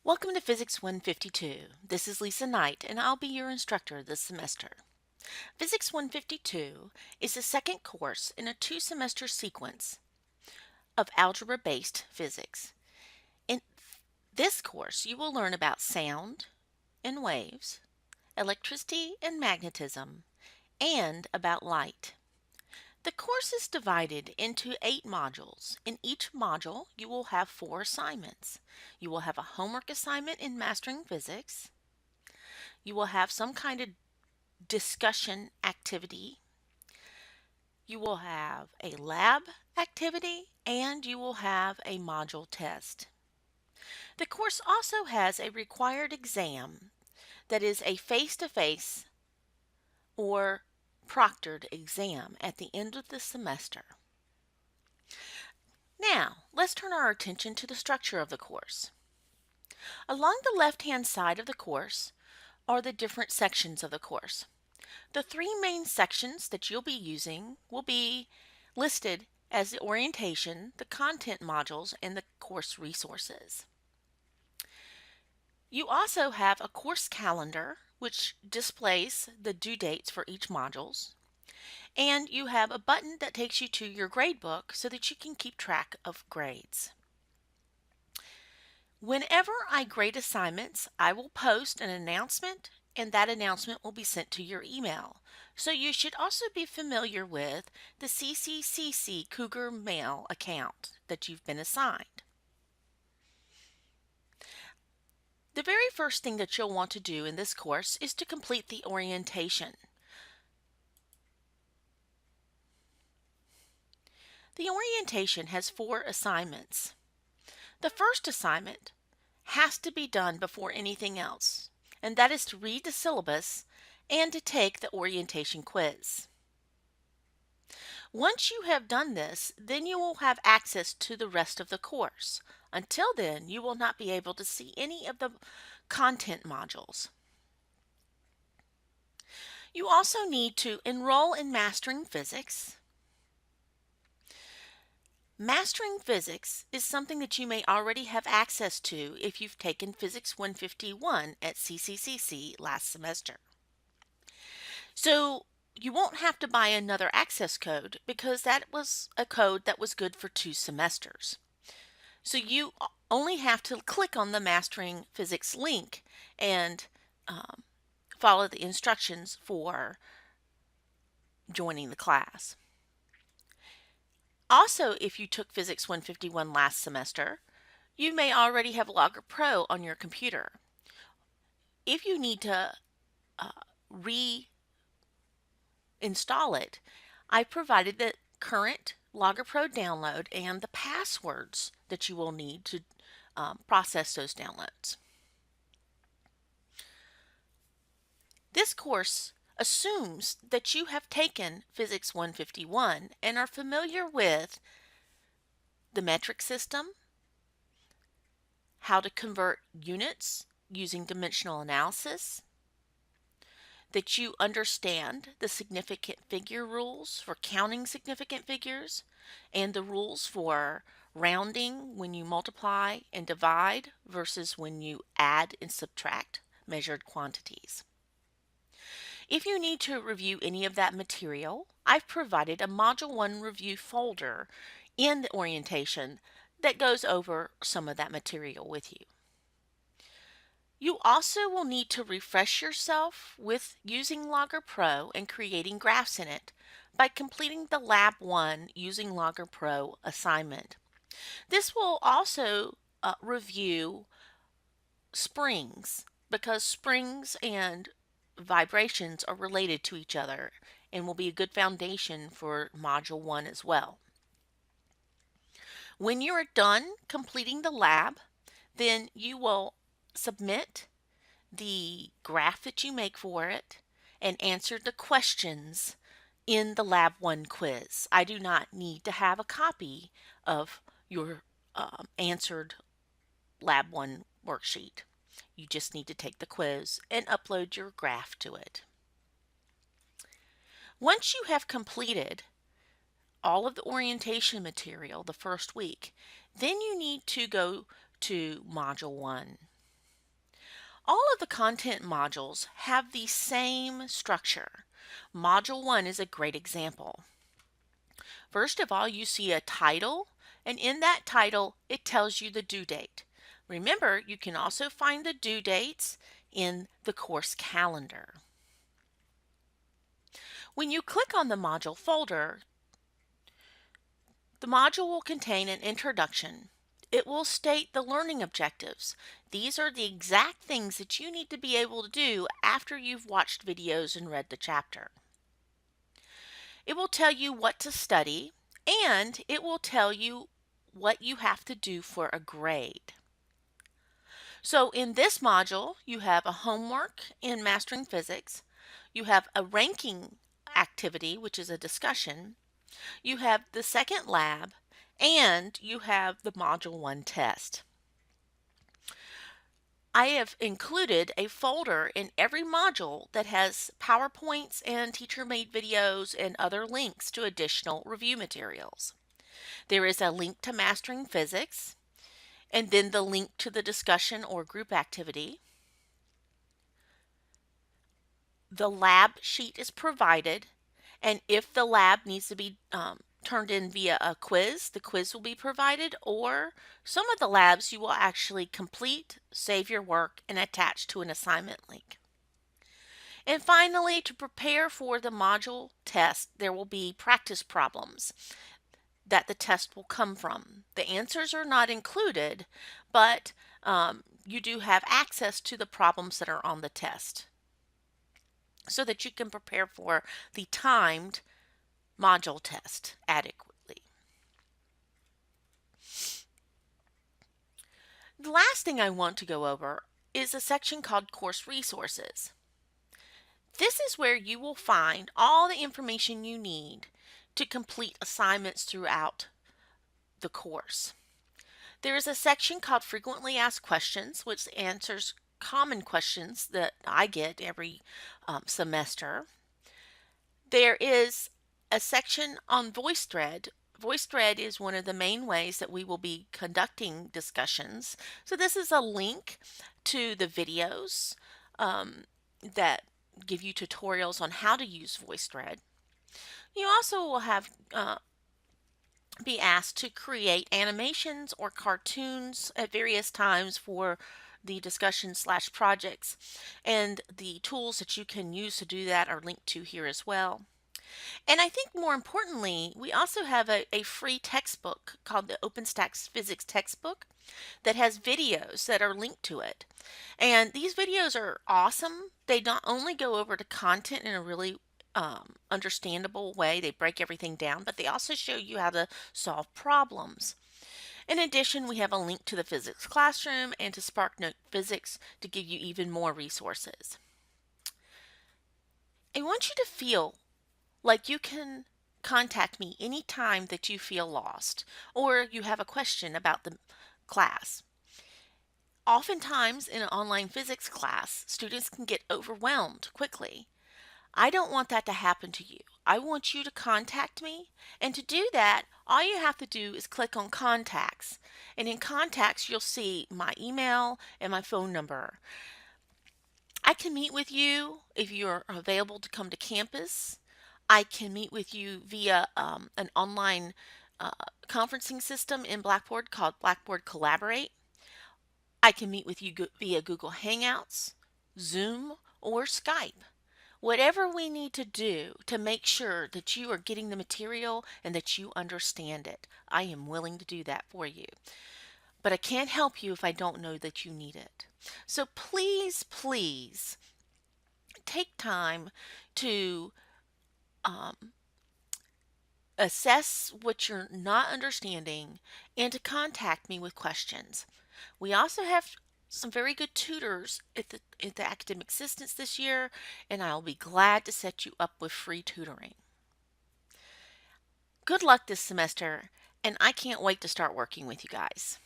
Welcome to Physics 152. This is Lisa Knight, and I'll be your instructor this semester. Physics 152 is the second course in a two-semester sequence of algebra-based physics. In this course, you will learn about sound and waves, electricity and magnetism, and about light. The course is divided into 8 modules. In each module, you will have 4 assignments. You will have a homework assignment in Mastering Physics. You will have some kind of discussion activity. You will have a lab activity, and you will have a module test. The course also has a required exam that is a face-to-face or proctored exam at the end of the semester. Now, let's turn our attention to the structure of the course. Along the left-hand side of the course are the different sections of the course. The 3 main sections that you'll be using will be listed as the orientation, the content modules, and the course resources. You also have a course calendar, which displays the due dates for each modules. And you have a button that takes you to your grade book so that you can keep track of grades. Whenever I grade assignments, I will post an announcement, and that announcement will be sent to your email. So you should also be familiar with the CCCC Cougar Mail account that you've been assigned. The very first thing that you'll want to do in this course is to complete the orientation. The orientation has 4 assignments. The first assignment has to be done before anything else, and that is to read the syllabus and to take the orientation quiz. Once you have done this, then you will have access to the rest of the course. Until then, you will not be able to see any of the content modules. You also need to enroll in Mastering Physics. Mastering Physics is something that you may already have access to if you've taken Physics 151 at CCCC last semester. So you won't have to buy another access code because that was a code that was good for 2 semesters. So you only have to click on the Mastering Physics link and follow the instructions for joining the class. Also, if you took Physics 151 last semester, you may already have Logger Pro on your computer. If you need to reinstall it, I provided the current Logger Pro download and the passwords that you will need to process those downloads. This course assumes that you have taken Physics 151 and are familiar with the metric system, how to convert units using dimensional analysis, that you understand the significant figure rules for counting significant figures, and the rules for rounding when you multiply and divide versus when you add and subtract measured quantities. If you need to review any of that material, I've provided a Module 1 review folder in the orientation that goes over some of that material with you. You also will need to refresh yourself with using Logger Pro and creating graphs in it by completing the Lab 1 using Logger Pro assignment. This will also review springs, because springs and vibrations are related to each other and will be a good foundation for Module 1 as well. When you are done completing the lab, then you will submit the graph that you make for it and answer the questions in the Lab 1 quiz. I do not need to have a copy of your answered Lab 1 worksheet. You just need to take the quiz and upload your graph to it. Once you have completed all of the orientation material the first week, then you need to go to Module 1. All of the content modules have the same structure. Module 1 is a great example. First of all, you see a title, and in that title, it tells you the due date. Remember, you can also find the due dates in the course calendar. When you click on the module folder, the module will contain an introduction. It will state the learning objectives. These are the exact things that you need to be able to do after you've watched videos and read the chapter. It will tell you what to study, and it will tell you what you have to do for a grade. So in this module, you have a homework in Mastering Physics, you have a ranking activity, which is a discussion, you have the second lab, and you have the Module 1 test. I have included a folder in every module that has PowerPoints and teacher-made videos and other links to additional review materials. There is a link to Mastering Physics, and then the link to the discussion or group activity. The lab sheet is provided, and if the lab needs to be turned in via a quiz, the quiz will be provided, or some of the labs you will actually complete, save your work, and attach to an assignment link. And finally, to prepare for the module test, there will be practice problems that the test will come from. The answers are not included, but you do have access to the problems that are on the test so that you can prepare for the timed module test adequately. The last thing I want to go over is a section called Course Resources. This is where you will find all the information you need to complete assignments throughout the course. There is a section called Frequently Asked Questions, which answers common questions that I get every semester. There is a section on VoiceThread. VoiceThread is one of the main ways that we will be conducting discussions. So this is a link to the videos that give you tutorials on how to use VoiceThread. You also will have be asked to create animations or cartoons at various times for the discussion/projects, and the tools that you can use to do that are linked to here as well. And I think more importantly, we also have a free textbook called the OpenStax Physics Textbook that has videos that are linked to it. And these videos are awesome. They not only go over the content in a really understandable way, they break everything down, but they also show you how to solve problems. In addition, we have a link to the physics classroom and to SparkNote Physics to give you even more resources. I want you to feel like you can contact me anytime that you feel lost or you have a question about the class. Oftentimes in an online physics class, students can get overwhelmed quickly. I don't want that to happen to you. I want you to contact me, and to do that, all you have to do is click on Contacts. And in Contacts, you'll see my email and my phone number. I can meet with you if you're available to come to campus. I can meet with you via an online conferencing system in Blackboard called Blackboard Collaborate. I can meet with you via Google Hangouts, Zoom, or Skype. Whatever we need to do to make sure that you are getting the material and that you understand it, I am willing to do that for you. But I can't help you if I don't know that you need it. So please, please take time to assess what you're not understanding and to contact me with questions. We also have some very good tutors at the Academic Assistance this year, and I'll be glad to set you up with free tutoring. Good luck this semester, and I can't wait to start working with you guys.